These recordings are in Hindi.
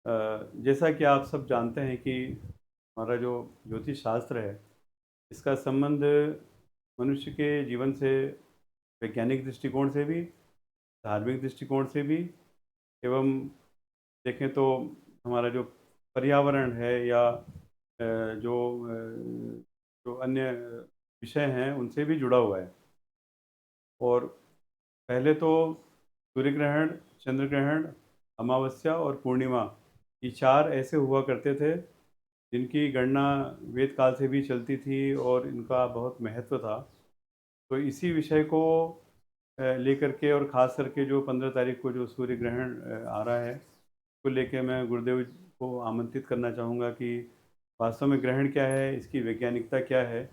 जैसा कि आप सब जानते हैं कि हमारा जो ज्योतिष शास्त्र है, इसका संबंध मनुष्य के जीवन से वैज्ञानिक दृष्टिकोण से भी, धार्मिक दृष्टिकोण से भी, एवं देखें तो हमारा जो पर्यावरण है या जो जो अन्य विषय हैं उनसे भी जुड़ा हुआ है। और पहले तो सूर्य ग्रहण, चंद्र ग्रहण, अमावस्या और पूर्णिमा, ये चार ऐसे हुआ करते थे जिनकी गणना वेद काल से भी चलती थी और इनका बहुत महत्व था। तो इसी विषय को लेकर के, और ख़ास करके जो 15 तारीख को जो सूर्य ग्रहण आ रहा है, को लेके मैं गुरुदेव को आमंत्रित करना चाहूँगा कि वास्तव में ग्रहण क्या है, इसकी वैज्ञानिकता क्या है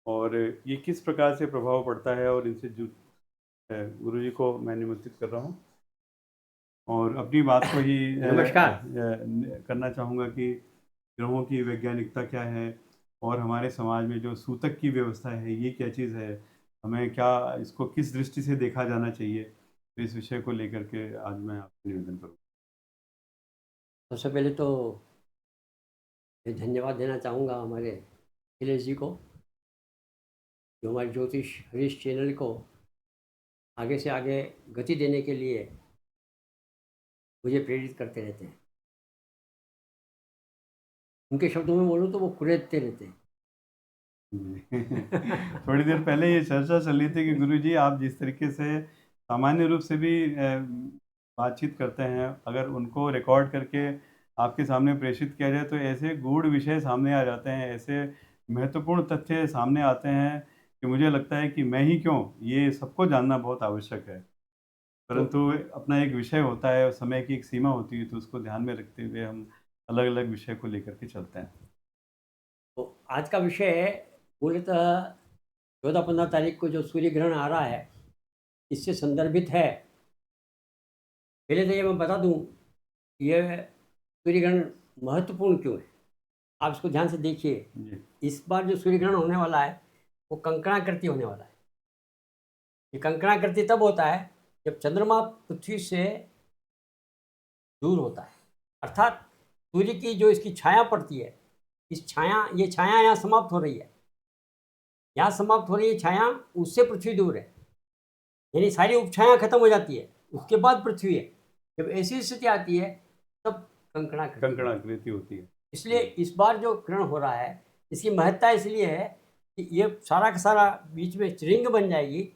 और ये किस प्रकार से प्रभाव पड़ता है, और इनसे जो गुरुजी को मैं निमंत्रित कर रहा हूँ और अपनी बात को ही नमस्कार। करना चाहूँगा कि ग्रहों की वैज्ञानिकता क्या है और हमारे समाज में जो सूतक की व्यवस्था है ये क्या चीज़ है, हमें क्या इसको किस दृष्टि से देखा जाना चाहिए, तो इस विषय को लेकर के आज मैं आपसे निवेदन करूँ। सबसे पहले तो मैं धन्यवाद देना चाहूँगा हमारे अखिलेश जी को, जो हमारे ज्योतिष हरीश चैनल को आगे से आगे गति देने के लिए मुझे प्रेरित करते रहते हैं। उनके शब्दों में बोलूँ तो वो कुरेदते रहते हैं। थोड़ी देर पहले ये चर्चा चल रही थी कि गुरुजी आप जिस तरीके से सामान्य रूप से भी बातचीत करते हैं, अगर उनको रिकॉर्ड करके आपके सामने प्रेषित किया जाए तो ऐसे गूढ़ विषय सामने आ जाते हैं, ऐसे महत्वपूर्ण तथ्य सामने आते हैं कि मुझे लगता है कि मैं ही क्यों, ये सबको जानना बहुत आवश्यक है। तो परंतु अपना एक विषय होता है और समय की एक सीमा होती है, तो उसको ध्यान में रखते हुए हम अलग अलग विषय को लेकर के चलते हैं। तो आज का विषय है, मूलतः 14-15 तारीख को जो सूर्य ग्रहण आ रहा है, इससे संदर्भित है। पहले तो ये मैं बता दूँ, ये सूर्य ग्रहण महत्वपूर्ण क्यों है। आप इसको ध्यान से देखिए। जी। इस बार जो सूर्य ग्रहण होने वाला है, वो कंकणाकृति होने वाला है। ये कंकणाकृति तब होता है जब चंद्रमा पृथ्वी से दूर होता है, अर्थात सूर्य की जो इसकी छाया पड़ती है, ये छाया यहाँ समाप्त हो रही है, यहाँ समाप्त हो रही है छाया, उससे पृथ्वी दूर है, यानी सारी उपछाया खत्म हो जाती है, उसके बाद पृथ्वी है। जब ऐसी स्थिति आती है तब कंकणाकृति होती है। इसलिए इस बार जो ग्रहण हो रहा है, इसकी महत्ता इसलिए है कि ये सारा का सारा बीच में रिंग बन जाएगी,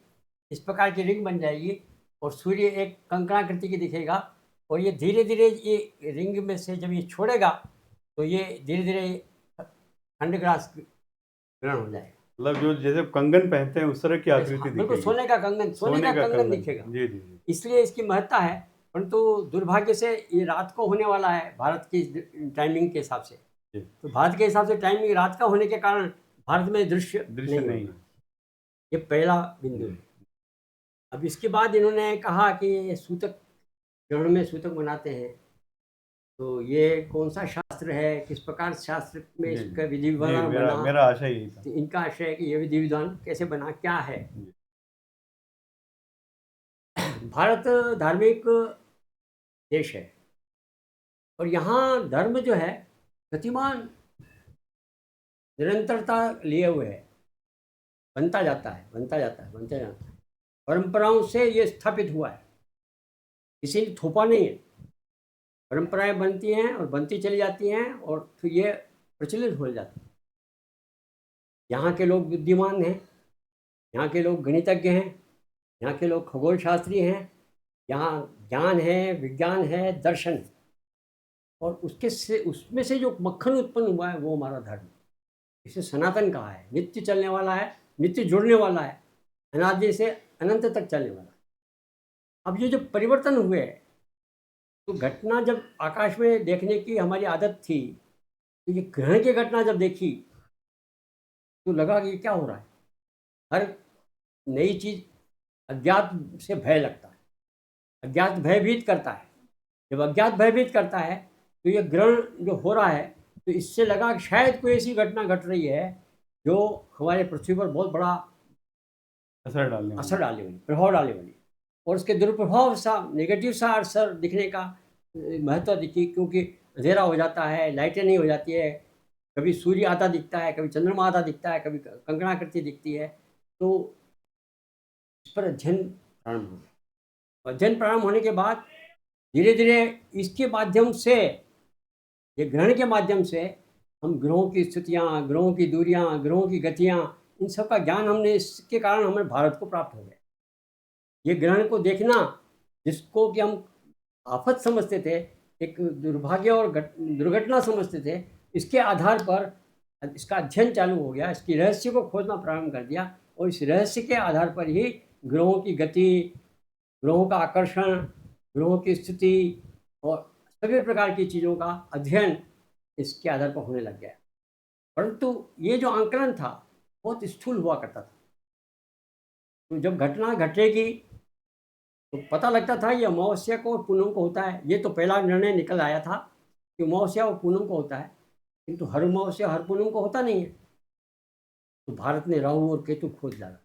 इस प्रकार की रिंग बन जाएगी और सूर्य एक कंकणाकृति की दिखेगा और ये धीरे धीरे ये रिंग में से जब ये छोड़ेगा तो ये धीरे धीरे खंडग्रास ग्रहण हो जाएगा। मतलब जो जैसे कंगन पहनते हैं उस तरह की आकृति हाँ, बिल्कुल दिखेगी। सोने का कंगन, सोने का कंगन दिखेगा। जी जी जी। इसलिए इसकी महत्ता है। परंतु दुर्भाग्य से ये रात को होने वाला है भारत की टाइमिंग के हिसाब से। जी। तो भारत के हिसाब से टाइमिंग रात का होने के कारण भारत में दृश्य दृश्य नहीं नहीं होगा। है। ये पहला बिंदु जी। है। अब इसके बाद इन्होंने कहा कि सूतक ग्रहण में सूतक बनाते हैं, तो ये कौन सा शास्त्र है, किस प्रकार शास्त्र में जी इसका जी विधि जी, विधान मेरा बना। मेरा आशा यही था। तो इनका आशय है कि ये विधि विधान कैसे बना, क्या है। जी। भारत धार्मिक देश है और यहाँ धर्म जो है गतिमान निरंतरता लिए हुए है, बनता जाता है, बनता जाता है, बनता जाता है। परंपराओं से ये स्थापित हुआ है, किसी ने थोपा नहीं है। परंपराएं बनती हैं और बनती चली जाती हैं और फिर ये प्रचलित हो जाती है। यहाँ के लोग बुद्धिमान हैं, यहाँ के लोग गणितज्ञ हैं, यहाँ के लोग खगोल शास्त्री हैं, यहाँ ज्ञान है, विज्ञान है, दर्शन है और उसमें से जो मक्खन उत्पन्न हुआ है वो हमारा धर्म है। इसे सनातन कहा है, नित्य चलने वाला है, नित्य जुड़ने वाला है, अनादि से अनंत तक चलने वाला है। अब ये जो परिवर्तन हुए हैं, तो घटना जब आकाश में देखने की हमारी आदत थी, तो ये ग्रहण की घटना जब देखी तो लगा कि क्या हो रहा है। हर नई चीज अज्ञात से भय लगता है, अज्ञात भयभीत करता है। जब अज्ञात भयभीत करता है तो ये ग्रहण जो हो रहा है, तो इससे लगा कि शायद कोई ऐसी घटना घट रही है जो हमारे पृथ्वी पर बहुत बड़ा असर डालने वाली, प्रभाव डालने वाली। और उसके दुष्प्रभाव सा, नेगेटिव सा असर दिखने का महत्व दिखी, क्योंकि अंधेरा हो जाता है, लाइटें नहीं हो जाती है, कभी सूर्य आधा दिखता है, कभी चंद्रमा आधा दिखता है, कभी कंकणाकृति दिखती है। तो इस पर अध्ययन प्रारंभ हो गया। अध्ययन प्रारंभ होने के बाद धीरे धीरे इसके माध्यम से, ये ग्रहण के माध्यम से हम ग्रहों की स्थितियाँ, ग्रहों की दूरियाँ, ग्रहों की गतियाँ, इन सब का ज्ञान हमने, इसके कारण हमें भारत को प्राप्त हो गया। ये ग्रहण को देखना, जिसको कि हम आफत समझते थे, एक दुर्भाग्य और दुर्घटना समझते थे, इसके आधार पर इसका अध्ययन चालू हो गया, इसकी रहस्य को खोजना प्रारंभ कर दिया, और इस रहस्य के आधार पर ही ग्रहों की गति, ग्रहों का आकर्षण, ग्रहों की स्थिति और सभी प्रकार की चीज़ों का अध्ययन इसके आधार पर होने लग गया। परंतु ये जो आंकलन था बहुत स्थूल हुआ करता था। तो जब घटना घटेगी तो पता लगता था ये अमावस्या को और पूनम को होता है। ये तो पहला निर्णय निकल आया था कि अमावस्या और पूनम को होता है, किंतु हर अमावस्या हर पूनम को होता नहीं है। तो भारत ने राहु और केतु खोज डाला।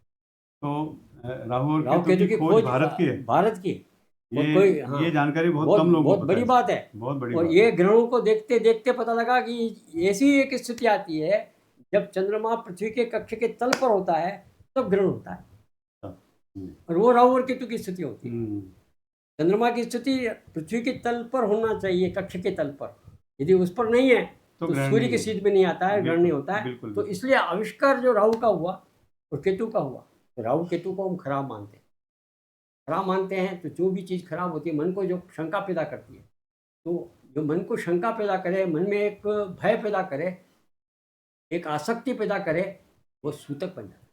तो राहु और केतु की खोज भारत की है। भारत की। ये हाँ, ये जानकारी बहुत कम लोगों को बहुत बड़ी बात है। बहुत बड़ी और बात ये ग्रहों को देखते देखते पता लगा कि ऐसी एक स्थिति आती है जब चंद्रमा पृथ्वी के कक्ष के तल पर होता है तब ग्रहण होता है, और वो राहु और केतु की स्थिति होती है। चंद्रमा की स्थिति पृथ्वी के तल पर होना चाहिए, कक्ष के तल पर। यदि उस पर नहीं है तो सूर्य की सीध में नहीं आता है, ग्रहण नहीं होता है। तो इसलिए आविष्कार जो राहु का हुआ और केतु का हुआ, तो राहु केतु को हम खराब मानते हैं। खराब मानते हैं तो जो भी चीज़ खराब होती है, मन को जो शंका पैदा करती है, तो जो मन को शंका पैदा करे, मन में एक भय पैदा करे, एक आसक्ति पैदा करे, वो सूतक बन जाता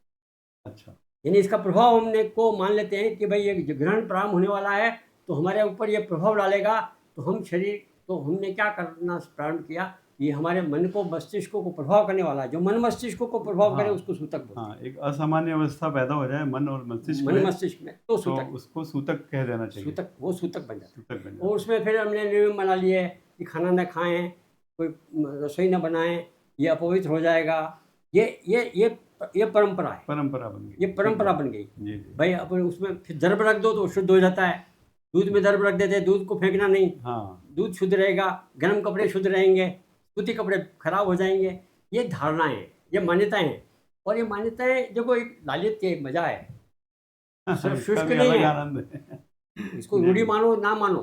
है। अच्छा, यानी इसका प्रभाव हमने को मान लेते हैं कि भाई ये ग्रहण प्रारंभ होने वाला है तो हमारे ऊपर ये प्रभाव डालेगा, तो हम शरीर, तो हमने क्या करना प्रारंभ किया, ये हमारे मन को, मस्तिष्क को प्रभाव करने वाला है। जो मन मस्तिष्क को प्रभाव करे उसको सूतक बोलते हैं। हाँ, एक असामान्य अवस्था पैदा हो जाए मन और मस्तिष्क में तो सूतक, उसको सूतक कह देना चाहिए। सूतक, वो सूतक बन जाता है। और उसमें फिर हमने नियम बना लिए कि खाना न खाएं, कोई रसोई न बनाएं, ये अपवित्र हो जाएगा। ये परंपरा है, परंपरा बन गई, ये परंपरा बन गई। भाई अपन उसमें फिर दर्भ रख दो तो शुद्ध हो जाता है। दूध में दर्भ रख देते हैं, दूध को फेंकना नहीं। हाँ, दूध शुद्ध रहेगा, गर्म कपड़े शुद्ध रहेंगे, सूती कपड़े खराब हो जाएंगे। ये धारणाएं, ये मान्यताएं हैं। और ये मान्यताएं देखो एक लालित के मजा है, सिर्फ शुष्क नहीं है। इसको रूढ़ी मानो ना मानो,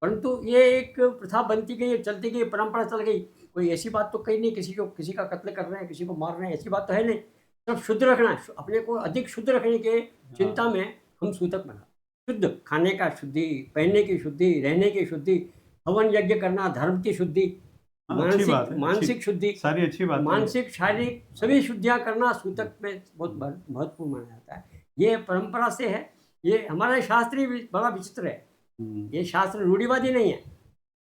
परंतु ये एक प्रथा बनती गई, चलती गई, परंपरा चल गई। कोई ऐसी बात तो कहीं नहीं किसी का कत्ल कर रहे हैं, किसी को मार रहे हैं, ऐसी बात तो है नहीं। सब शुद्ध रखना, अपने को अधिक शुद्ध रखने के चिंता में हम सूतक बना। शुद्ध खाने का शुद्धि, पहनने की शुद्धि, रहने की शुद्धि, हवन यज्ञ करना, धर्म की शुद्धि, मानसिक शुद्धि, सारी अच्छी बात, मानसिक शारीरिक सभी शुद्धियाँ करना सूतक में बहुत महत्वपूर्ण माना जाता है। ये परंपरा से है। ये हमारा शास्त्र ही बड़ा विचित्र है। ये शास्त्र रूढ़िवादी नहीं है,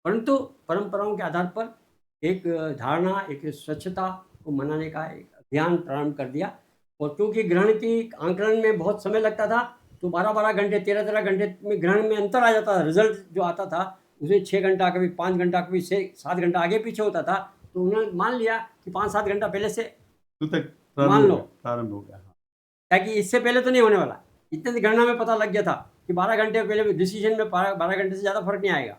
परंतु परंपराओं के आधार पर एक धारणा, एक स्वच्छता को मनाने का एक अभियान प्रारंभ कर दिया। और क्योंकि ग्रहण की आंकलन में बहुत समय लगता था, तो 12-12 घंटे, 13-13 घंटे में ग्रहण में अंतर आ जाता था। रिजल्ट जो आता था उसमें 6 घंटा, कभी 5 घंटा, कभी 7 घंटा आगे पीछे होता था। तो उन्होंने मान लिया कि 5-7 घंटा पहले से मान लो प्रारंभ हो गया, ताकि इससे पहले तो नहीं होने वाला। इतने गणना में पता लग गया था कि 12 घंटे पहले डिसीजन में 12 घंटे से ज़्यादा फर्क नहीं आएगा।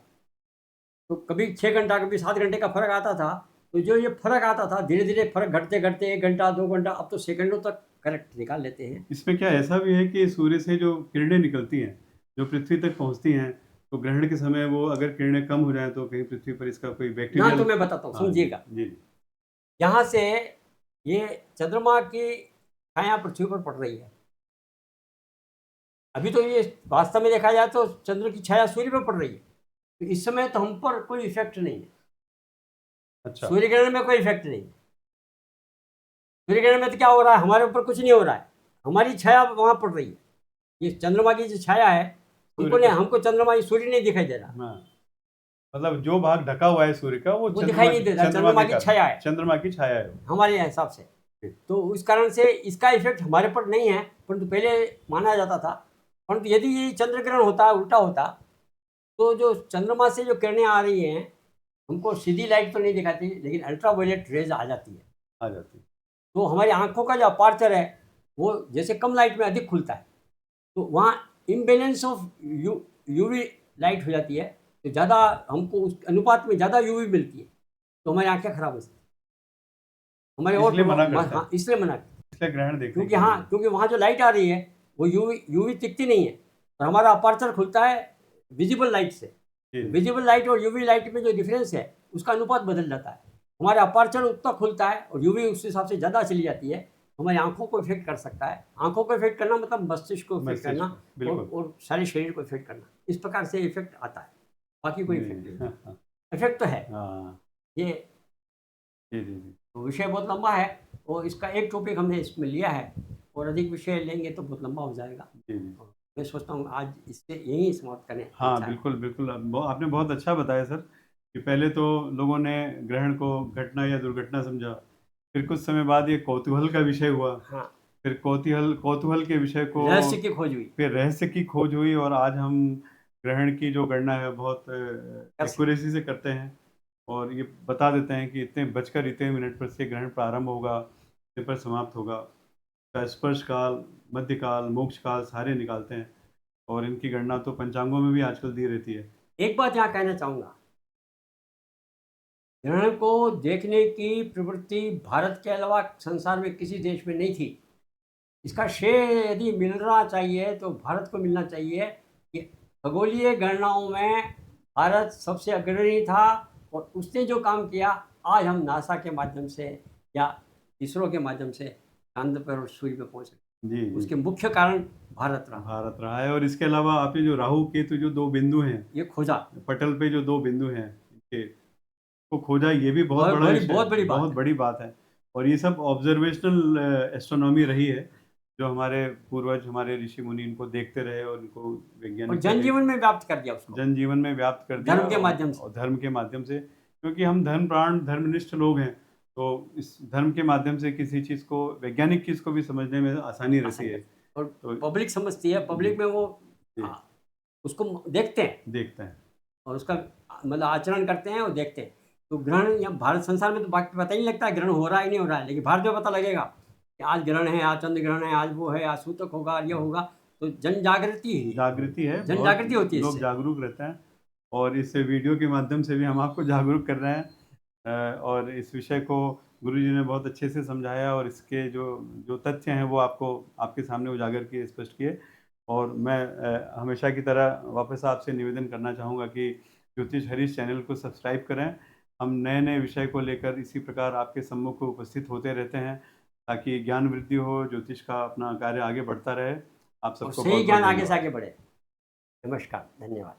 तो कभी 6 घंटा, कभी 7 घंटे का फर्क आता था। तो जो ये फर्क आता था, धीरे धीरे फर्क घटते घटते 1 घंटा, 2 घंटा, अब तो सेकंडों तक करेक्ट निकाल लेते हैं। इसमें क्या ऐसा भी है कि सूर्य से जो किरणें निकलती हैं, जो पृथ्वी तक पहुंचती हैं, तो ग्रहण के समय वो अगर किरणें कम हो जाए तो कहीं पृथ्वी पर इसका कोई बैक्टीरिया ना, तो मैं बताता हूँ, समझिएगा। यहाँ से ये चंद्रमा की छाया पृथ्वी पर पड़ रही है। अभी तो ये वास्तव में देखा जाए तो चंद्र की छाया सूर्य पर पड़ रही है, तो इस समय तो हम पर कोई इफेक्ट नहीं है। अच्छा, सूर्य ग्रहण में कोई इफेक्ट नहीं है। सूर्य ग्रहण में तो क्या हो रहा है, हमारे ऊपर कुछ नहीं हो रहा है, हमारी छाया वहाँ पड़ रही है। ये चंद्रमा की जो छाया है, हमको चंद्रमा, सूर्य नहीं दिखाई दे रहा। मतलब जो भाग ढका हुआ है सूर्य का वो दिखाई नहीं देता, चंद्रमा की छाया है, चंद्रमा की छाया है हमारे हिसाब से। तो उस कारण से इसका इफेक्ट हमारे पर नहीं है, परंतु पहले माना जाता था। परंतु यदि ये चंद्र ग्रहण होता, उल्टा होता, तो जो चंद्रमा से जो किरणें आ रही हैं, हमको सीधी लाइट तो नहीं दिखाती, लेकिन अल्ट्रावायलेट रेज आ जाती है। तो हमारी आंखों का जो अपार्चर है वो जैसे कम लाइट में अधिक खुलता है, तो वहाँ इम्बेलेंस ऑफ यूवी लाइट हो जाती है। तो ज़्यादा हमको उस अनुपात में ज़्यादा यूवी मिलती है तो हमारी आंखें खराब हो सकती हैं, हमारे और इसलिए मना करता है। हाँ, इसलिए मना करते हैं। इसलिए ग्रहण देखने क्योंकि के हाँ, लिए। क्योंकि वहाँ जो लाइट आ रही है वो यूवी टिकती नहीं है और हमारा अपर्चर खुलता है विजिबल लाइट से। जी, जी। विजिबल लाइट और यूवी लाइट में जो डिफरेंस है उसका अनुपात बदल जाता है। हमारा अपर्चर उतना खुलता है और यूवी उस हिसाब से ज़्यादा चली जाती है, हमारी आंखों को इफेक्ट कर सकता है। आंखों को इफेक्ट करना मतलब मस्तिष्क को इफेक्ट मस्तिष्क करना को, बिल्कुल। और सारे शरीर को इफेक्ट करना। इस प्रकार से इफेक्ट आता है, बाकी कोई इफेक्ट जी, नहीं। इफेक्ट तो है हाँ। ये। जी, जी, जी। तो विषय बहुत लंबा है और इसका एक टॉपिक हमने इसमें लिया है और अधिक विषय लेंगे तो बहुत लंबा हो जाएगा। जी, जी। और मैं सोचता हूँ आज इससे यही समाप्त करें। हाँ, अच्छा है। बिल्कुल, बिल्कुल। आपने बहुत अच्छा बताया सर, कि पहले तो लोगों ने ग्रहण को घटना या दुर्घटना समझा, फिर कुछ समय बाद ये कौतूहल का विषय हुआ, हाँ, फिर कौतूहल कौतूहल के विषय को रहस्य की खोज हुई फिर रहस्य की खोज हुई, और आज हम ग्रहण की जो गणना है बहुत कैसे। एक्यूरेसी से करते हैं, और ये बता देते हैं कि इतने बजकर इतने मिनट पर से ग्रहण प्रारंभ होगा, इतने पर समाप्त होगा। का स्पर्श काल, मध्य काल, मोक्ष काल सारे निकालते हैं, और इनकी गणना तो पंचांगों में भी आजकल दी रहती है। एक बात यहाँ कहना चाहूँगा, ग्रहण को देखने की प्रवृत्ति भारत के अलावा संसार में किसी देश में नहीं थी। इसका श्रेय यदि मिलना चाहिए तो भारत को मिलना चाहिए कि खगोलीय गणनाओं में भारत सबसे अग्रणी था और उसने जो काम किया, आज हम नासा के माध्यम से या इसरो के माध्यम से चांद पर और सूर्य पर पहुँच रहे जी, हैं। जी। उसके मुख्य कारण भारत रहा, भारत रहा है, और इसके अलावा आपने जो राहु केतु जो 2 बिंदु हैं, ये खोजा। पटल पे जो 2 बिंदु हैं इनके, को खोजा, ये भी बहुत बड़ा विषय बहुत बड़ी है, बात बहुत है। बड़ी बात है। और ये सब ऑब्जर्वेशनल एस्ट्रोनॉमी रही है, जो हमारे पूर्वज, हमारे ऋषि मुनि इनको देखते रहे और इनको और वैज्ञानिक जनजीवन में व्याप्त कर दिया उसको, जनजीवन में व्याप्त कर दिया, धर्म के माध्यम से। और धर्म के माध्यम से, क्योंकि हम धर्मप्राण धर्मनिष्ठ लोग हैं, तो इस धर्म के माध्यम से किसी चीज़ को, वैज्ञानिक चीज़ को भी समझने में आसानी रहती है। और तो पब्लिक समझती है, पब्लिक में वो जी, उसको देखते हैं देखते हैं। और उसका मतलब आचरण करते हैं और देखते हैं। तो ग्रहण यहाँ भारत संसार में तो बाकी पता ही नहीं लगता है ग्रहण हो रहा है कि नहीं हो रहा है, लेकिन भारत में पता लगेगा कि आज ग्रहण है, आज चंद्र ग्रहण है, आज वो है, आज सूतक होगा, ये होगा। तो जन जागृति जागृति है, जन बहुत जागृति होती है लोग इससे। जागरूक रहते हैं, और इस वीडियो के माध्यम से भी हम आपको जागरूक कर रहे हैं। और इस विषय को गुरुजी ने बहुत अच्छे से समझाया, और इसके जो जो तथ्य हैं वो आपको, आपके सामने उजागर किए, स्पष्ट किए। और मैं हमेशा की तरह वापस आपसे निवेदन करना चाहूँगा कि ज्योतिष हरीश चैनल को सब्सक्राइब करें। हम नए नए विषय को लेकर इसी प्रकार आपके सम्मुख उपस्थित होते रहते हैं, ताकि ज्ञान वृद्धि हो, ज्योतिष का अपना कार्य आगे बढ़ता रहे। आप और सबको सही बहुत बहुत ज्ञान आगे से धन्यवाद। आगे बढ़े। नमस्कार, धन्यवाद।